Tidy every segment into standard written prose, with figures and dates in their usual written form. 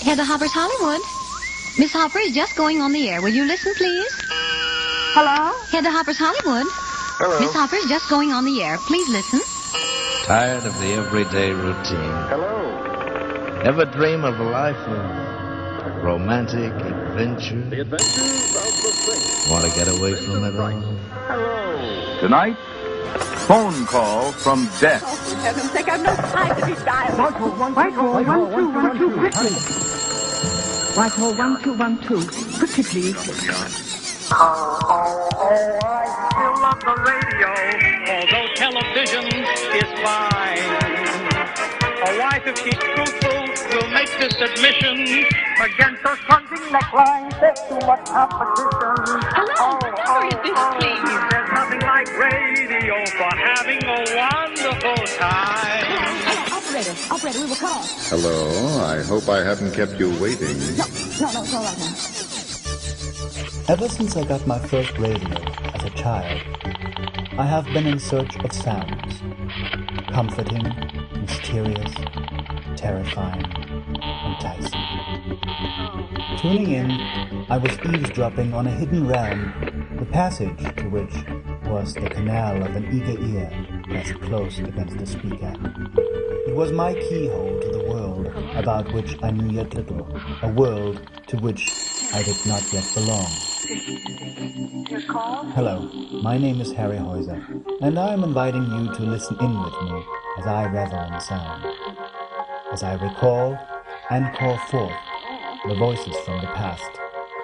Heather Hopper's Hollywood. Miss Hopper is just going on the air. Will you listen, please? Hello? Heather Hopper's Hollywood. Hello. Miss Hopper is just going on the air. Please listen. Tired of the everyday routine? Hello. Ever dream of a life of romantic adventure? The Adventures of the Saint. Want to get away from it all? Hello. Tonight, phone call from death. Oh, for heaven's sake, I've no time to be dialing. Whitehall 1212, quickly. Whitehall 1212, quickly, please. I still love the radio, although television is fine. A wife, if she's truthful, will make this admission. Against her Sunday neckline, there's too much competition. Hello, what number is this, please? There's nothing like radio for having a wonderful time. Hello, operator, we will call. Hello, I hope I haven't kept you waiting. No, it's all right now. Ever since I got my first radio as a child, I have been in search of sounds. Comforting, mysterious, terrifying, enticing. Tuning in, I was eavesdropping on a hidden realm, the passage to which was the canal of an eager ear pressed close against the speaker. It was my keyhole to the world about which I knew yet little, a world to which I did not yet belong. Hello, my name is Harry Heuser, and I am inviting you to listen in with me as I revel in sound, as I recall and call forth the voices from the past,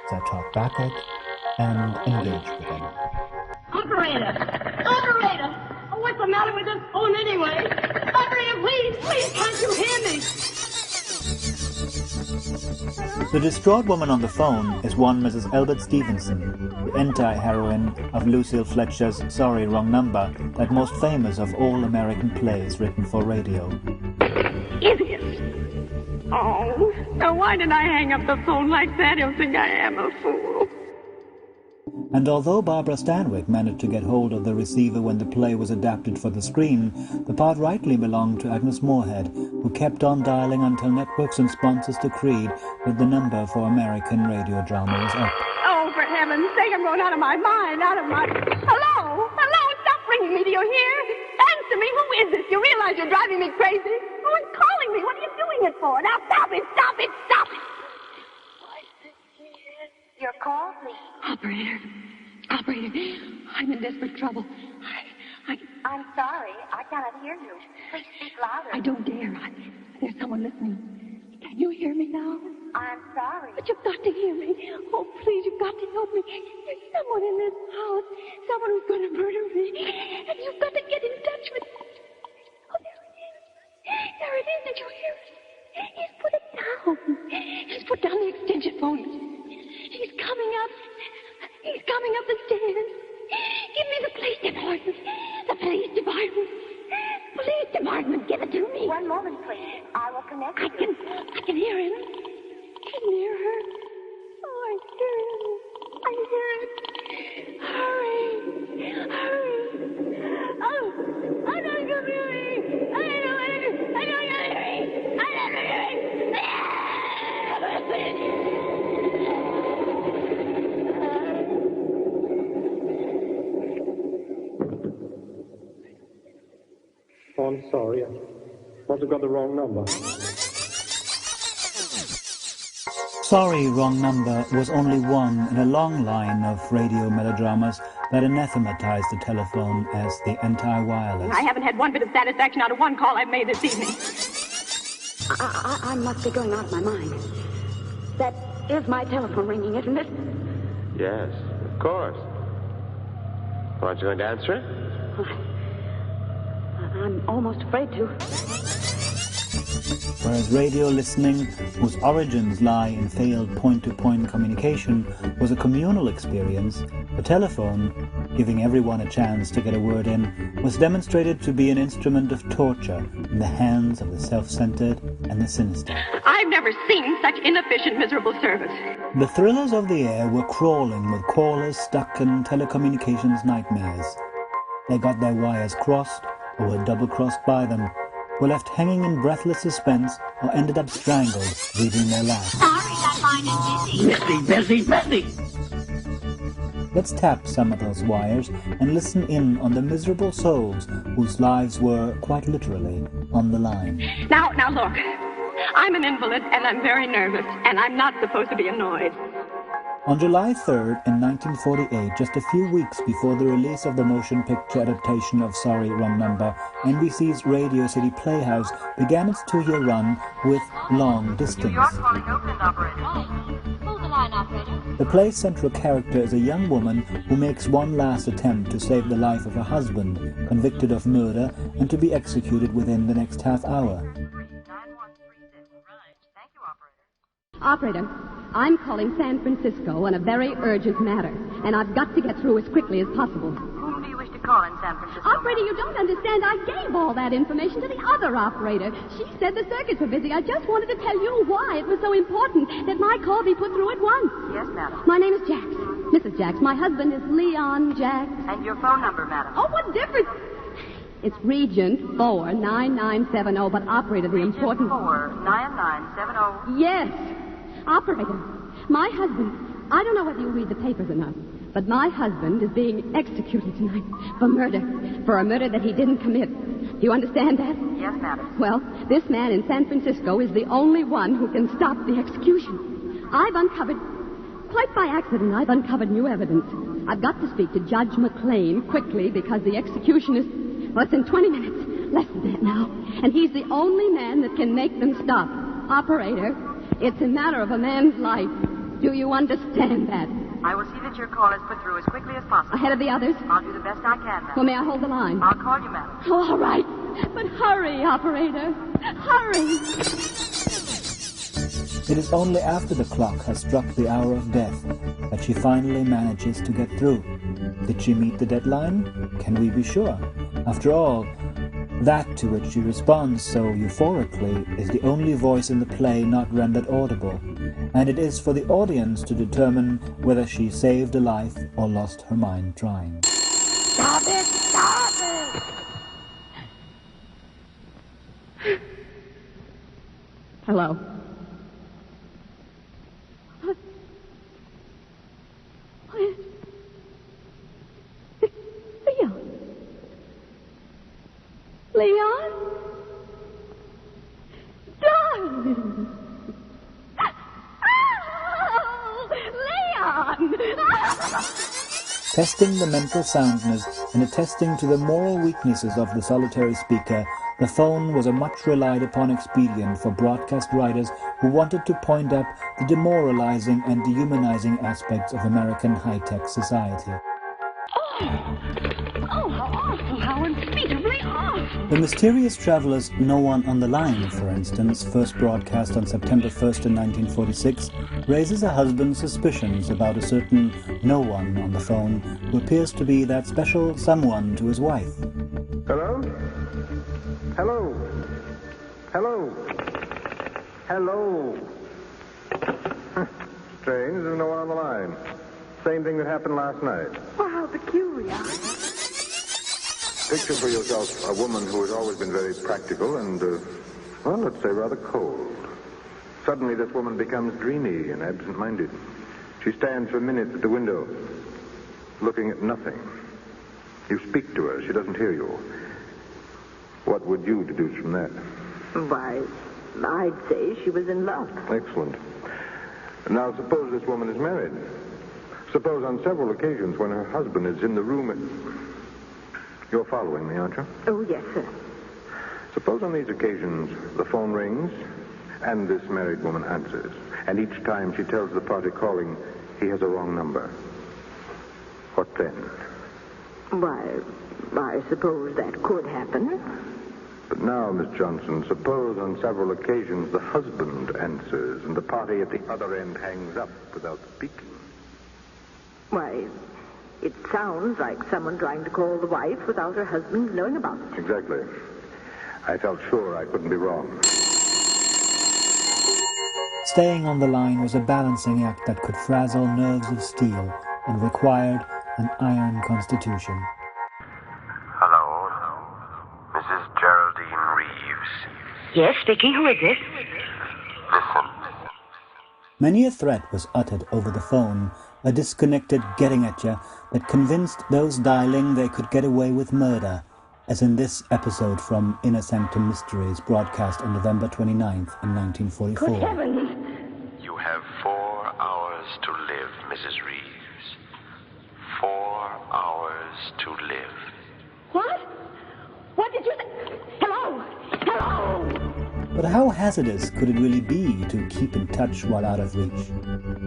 as I talk back at and engage with them. Operator! Oh, what's the matter with this phone anyway? Operator, please, can't you hear me? The distraught woman on the phone is one Mrs. Elbert Stevenson, the anti-heroine of Lucille Fletcher's Sorry, Wrong Number, that most famous of all American plays written for radio. Idiot! Oh, now why did I hang up the phone like that? He'll think I am a fool. And although Barbara Stanwyck managed to get hold of the receiver when the play was adapted for the screen, the part rightly belonged to Agnes Moorehead, who kept on dialing until networks and sponsors decreed that the number for American radio drama was up. Oh, for heaven's sake, I'm going out of my mind, Hello? Stop ringing me, do you hear? Answer me, who is this? You realize you're driving me crazy? Who is calling me? What are you doing it for? Now stop it! Your call, please. Operator, I'm in desperate trouble. I'm sorry, I cannot hear you. Please speak louder. I don't dare. There's someone listening. Can you hear me now? I'm sorry. But you've got to hear me. Oh, please, you've got to help me. There's someone in this house. Someone who's going to murder me. And you've got to get in touch with... Oh, there it is. Did you hear it? He's put it down. He's put down the extension phone. He's coming up. He's coming up the stairs. Give me the police department. The police department. Police department, give it to me. One moment, please. I will connect you. I can hear him. He's near her. Oh, I hear him. Hurry. Oh, I don't go hearing. I don't go hearing. Oh, I'm sorry. I must have got the wrong number. Sorry, Wrong Number was only one in a long line of radio melodramas that anathematized the telephone as the anti-wireless. I haven't had one bit of satisfaction out of one call I've made this evening. I must be going out of my mind. That is my telephone ringing, isn't it? Yes, of course. Aren't you going to answer it? I'm almost afraid to. Whereas radio listening, whose origins lie in failed point-to-point communication, was a communal experience, the telephone, giving everyone a chance to get a word in, was demonstrated to be an instrument of torture in the hands of the self-centered and the sinister. I've never seen such inefficient, miserable service. The thrillers of the air were crawling with callers stuck in telecommunications nightmares. They got their wires crossed or were double-crossed by them, were left hanging in breathless suspense or ended up strangled, leaving their last. Sorry, that line is busy. Busy. Let's tap some of those wires and listen in on the miserable souls whose lives were, quite literally, on the line. Now look. I'm an invalid, and I'm very nervous, and I'm not supposed to be annoyed. On July 3rd, in 1948, just a few weeks before the release of the motion picture adaptation of Sorry, Wrong Number, NBC's Radio City Playhouse began its 2-year run with Long Distance. The play's central character is a young woman who makes one last attempt to save the life of her husband, convicted of murder and to be executed within the next half hour. Operator, I'm calling San Francisco on a very urgent matter, and I've got to get through as quickly as possible. Whom do you wish to call in San Francisco? Operator, you don't understand. I gave all that information to the other operator. She said the circuits were busy. I just wanted to tell you why it was so important that my call be put through at once. Yes, madam. My name is Jax. Mrs. Jax. My husband is Leon Jax. And your phone number, madam? Oh, what difference? It's Regent 49970, but operator, the important... 49970. Yes. Operator, my husband, I don't know whether you read the papers or not, but my husband is being executed tonight for a murder that he didn't commit. Do you understand that? Yes, madam. Well, this man in San Francisco is the only one who can stop the execution. Quite by accident, I've uncovered new evidence. I've got to speak to Judge McLean quickly because the execution is, well, it's in 20 minutes. Less than that now. And he's the only man that can make them stop. Operator, it's a matter of a man's life. Do you understand that? I will see that your call is put through as quickly as possible. Ahead of the others? I'll do the best I can, madam. Well, may I hold the line? I'll call you, madam. Oh, all right. But hurry, operator. Hurry. It is only after the clock has struck the hour of death that she finally manages to get through. Did she meet the deadline? Can we be sure? After all, that to which she responds so euphorically is the only voice in the play not rendered audible, and it is for the audience to determine whether she saved a life or lost her mind trying. Stop it! Stop it! Hello. Leon? Darling! Oh, Leon! Testing the mental soundness and attesting to the moral weaknesses of the solitary speaker, the phone was a much relied upon expedient for broadcast writers who wanted to point up the demoralizing and dehumanizing aspects of American high-tech society. Oh, how awful, how unspeakably awful. The mysterious traveler's No One on the Line, for instance, first broadcast on September 1st in 1946, raises a husband's suspicions about a certain no one on the phone who appears to be that special someone to his wife. Hello? Hello? Hello? Hello? Strange, there's no one on the line. Same thing that happened last night. Oh, how peculiar. Picture for yourself a woman who has always been very practical and, well, let's say rather cold. Suddenly this woman becomes dreamy and absent-minded. She stands for minutes at the window, looking at nothing. You speak to her. She doesn't hear you. What would you deduce from that? Why, I'd say she was in love. Excellent. Now, suppose this woman is married. Suppose on several occasions when her husband is in the room... You're following me, aren't you? Oh, yes, sir. Suppose on these occasions the phone rings and this married woman answers. And each time she tells the party calling he has a wrong number. What then? Why, I suppose that could happen. But now, Miss Johnson, suppose on several occasions the husband answers and the party at the other end hangs up without speaking. Why, it sounds like someone trying to call the wife without her husband knowing about it. Exactly. I felt sure I couldn't be wrong. Staying on the line was a balancing act that could frazzle nerves of steel and required an iron constitution. Hello, Mrs. Geraldine Reeves. Yes, speaking. Who is this? Many a threat was uttered over the phone, a disconnected getting at ya that convinced those dialing they could get away with murder, as in this episode from Inner Sanctum Mysteries, broadcast on November 29th in 1944. Good heavens! You have 4 hours to live, Mrs. Reeves. 4 hours to live. What? What did you say? Hello? Hello? But how hazardous could it really be to keep in touch while out of reach?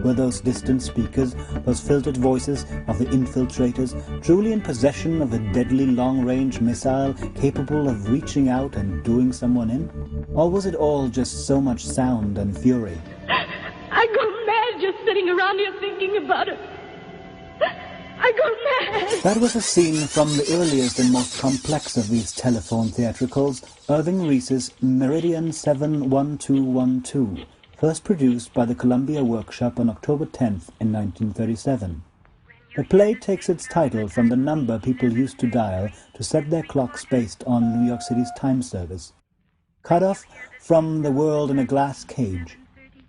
Were those distant speakers, those filtered voices of the infiltrators, truly in possession of a deadly long-range missile capable of reaching out and doing someone in? Or was it all just so much sound and fury? I go mad just sitting around here thinking about it. I go mad. That was a scene from the earliest and most complex of these telephone theatricals, Irving Reese's Meridian 71212, first produced by the Columbia Workshop on October 10th in 1937. The play takes its title from the number people used to dial to set their clocks based on New York City's time service. Cut off from the world in a glass cage,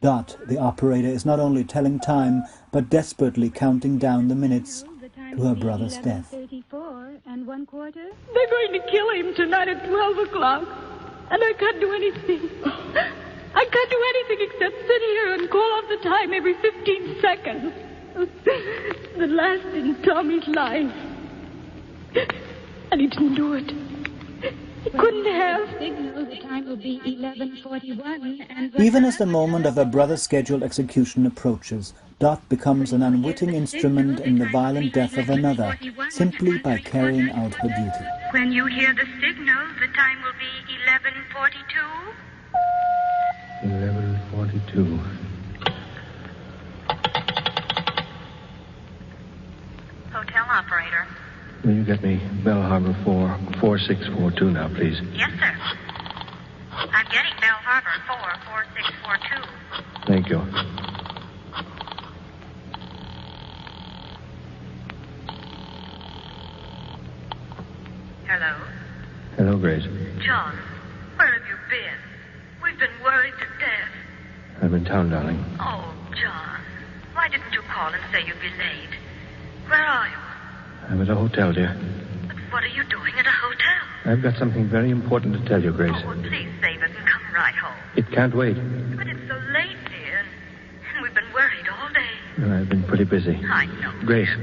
Dot, the operator, is not only telling time, but desperately counting down the minutes to her brother's death. 34 1/4. They're going to kill him tonight at 12 o'clock. And I can't do anything. I can't do anything except sit here and call off the time every 15 seconds. The last in Tommy's life. And he didn't do it. He couldn't have. Signal, the time will be 11:41 and... Even as the moment of her brother's scheduled execution approaches, Dot becomes an unwitting instrument in the violent death of another, simply by carrying out her duty. When you hear the signal, the time will be 11:42. 11:42. Hotel operator. Will you get me Bell Harbor 44642 now, please? Yes, sir. I'm getting Bell Harbor 44642. Thank you. Hello? Hello, Grace. John, where have you been? We've been worried to death. I'm in town, darling. Oh, John, why didn't you call and say you'd be late? Where are you? I'm at a hotel, dear. But what are you doing at a hotel? I've got something very important to tell you, Grace. Oh, well, please save it and come right home. It can't wait. But it's so late, dear. And we've been worried all day. I've been pretty busy. I know. Grace,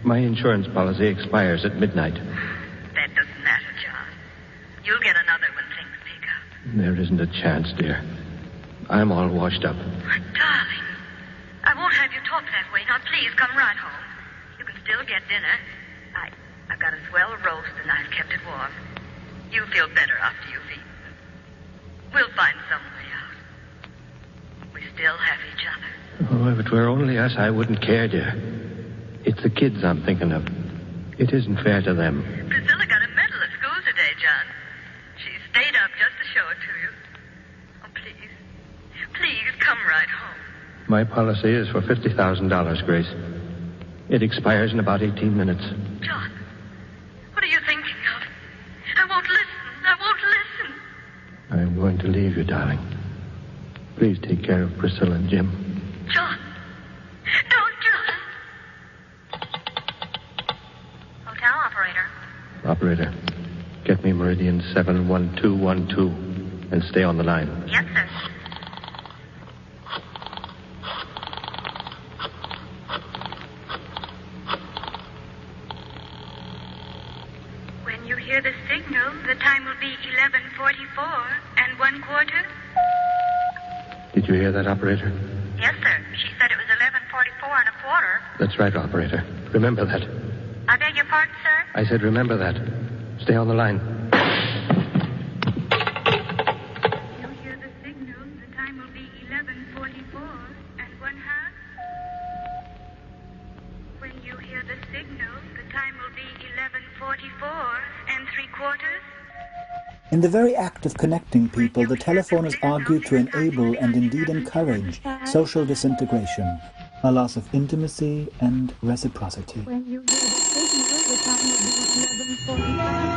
my insurance policy expires at midnight. That doesn't matter, John. You'll get another when things pick up. There isn't a chance, dear. I'm all washed up. My darling, I won't have you talk that way. Now, please, come right home. You can still get dinner. I've got a swell roast, and I've kept it warm. You'll feel better after you've eaten. We'll find some way out. We still have each other. Oh, if it were only us, I wouldn't care, dear. It's the kids I'm thinking of. It isn't fair to them. Priscilla got a medal at school today, John. She stayed up just to show it to you. Oh, please. Please, come right home. My policy is for $50,000, Grace. It expires in about 18 minutes. John, what are you thinking of? I won't listen. I won't listen. I'm going to leave you, darling. Please take care of Priscilla and Jim. John. Don't, John. Hotel operator. Operator, get me Meridian 71212 and stay on the line. Yes, sir. When you hear the signal, the time will be 11:44 and 1/4. Did you hear that, operator? Yes, sir. She said it was 11:44 and 1/4. That's right, operator. Remember that. I beg your pardon, sir? I said remember that. Stay on the line. You hear the signal, the time will be 11:44 and 1/2. When you hear the signal, the time will be 11:44 and 3/4. In the very act of connecting people, the telephone is argued to enable and indeed encourage social disintegration, a loss of intimacy and reciprocity. When you hear the signal, the time will be 11:45.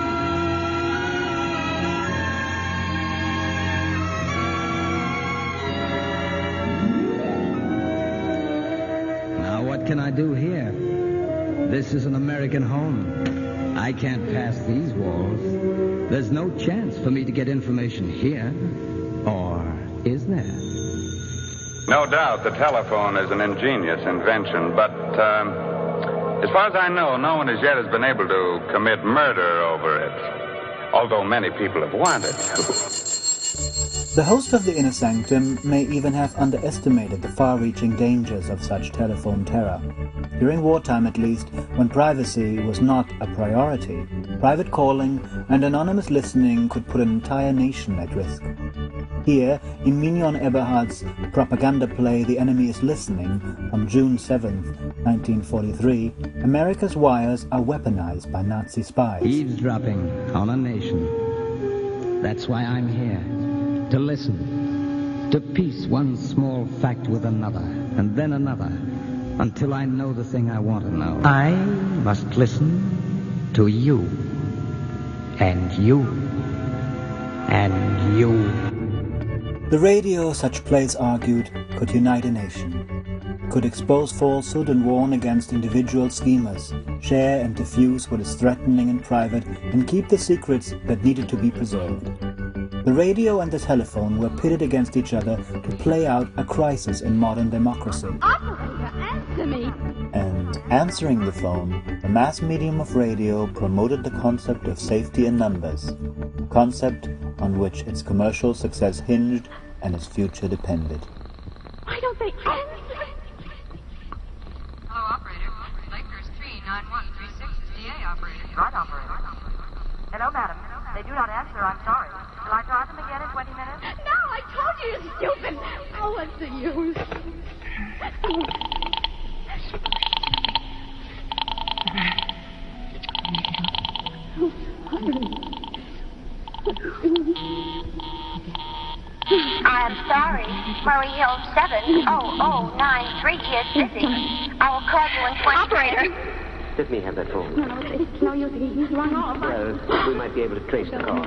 can I do here? This is an American home. I can't pass these walls. There's no chance for me to get information here. Or is there? No doubt the telephone is an ingenious invention, but as far as I know, no one as yet has been able to commit murder over it, although many people have wanted to. The host of the Inner Sanctum may even have underestimated the far-reaching dangers of such telephone terror. During wartime, at least, when privacy was not a priority, private calling and anonymous listening could put an entire nation at risk. Here, in Mignon Eberhard's propaganda play The Enemy is Listening, from June 7, 1943, America's wires are weaponized by Nazi spies. Eavesdropping on a nation. That's why I'm here. To listen. To piece one small fact with another, and then another, until I know the thing I want to know. I must listen to you. And you. And you. The radio, such plays argued, could unite a nation, could expose falsehood and warn against individual schemers, share and diffuse what is threatening in private, and keep the secrets that needed to be preserved. The radio and the telephone were pitted against each other to play out a crisis in modern democracy. Operator, answer me! And answering the phone, the mass medium of radio promoted the concept of safety in numbers, a concept on which its commercial success hinged and its future depended. Why don't they answer? Hello, operator. Lakers 39136 is DA operator. Right, operator. Hello, madam. They do not answer. I'm sorry. Shall I try them again in 20 minutes? No, I told you you're stupid. Oh, what's the use? I'm sorry. Murray Hill 70093 is busy. I will call you in 20 Operator. Let me have that phone. No, it's no use. He's run off. Well, we might be able to trace the call.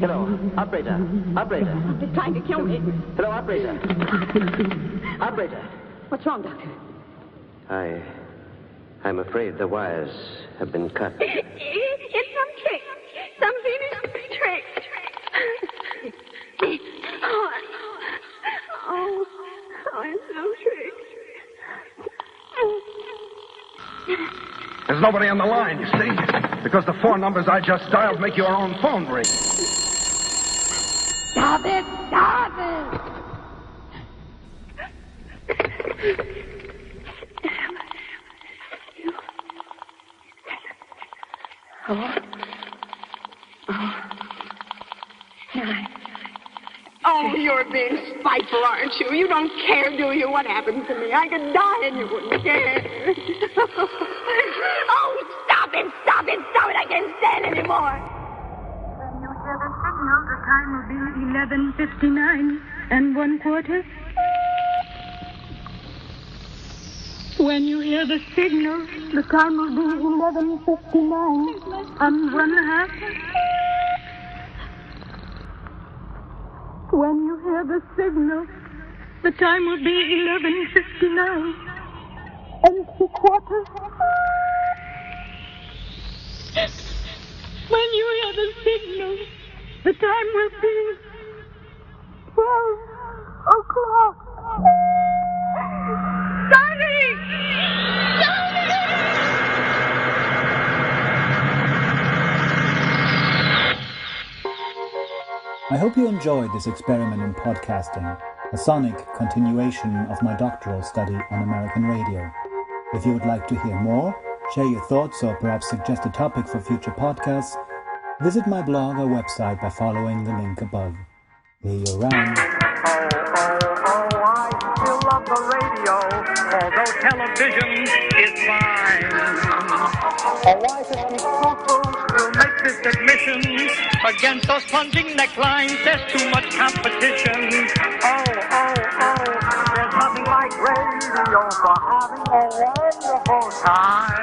Hello, operator. Operator. He's trying to kill me. Hello, operator. Operator. What's wrong, Doctor? I'm afraid the wires have been cut. It's some trick. Some fiendish trick. It's no trick. There's nobody on the line, you see? Because the 4 numbers I just dialed make your own phone ring. Stop it! Stop it! Oh, you're being spiteful, aren't you? You don't care, do you, what happened to me? I could die and you wouldn't care. Oh, stop it! I can't stand anymore. When you hear the signal, the time will be 11:59 and 1/4. When you hear the signal, the time will be 11:59 and 1/2. When you hear the signal, the time will be 11:59 and 3/4. When you hear the signal, the time will be 12 o'clock. Johnny! I hope you enjoyed this experiment in podcasting, a sonic continuation of my doctoral study on American radio. If you would like to hear more, share your thoughts, or perhaps suggest a topic for future podcasts, visit my blog or website by following the link above. See you around. I still love the radio, although television is fine. A wife of these truthfuls will make this admission. Against those plunging necklines, there's too much competition. Oh, there's nothing like radio for having a wonderful time.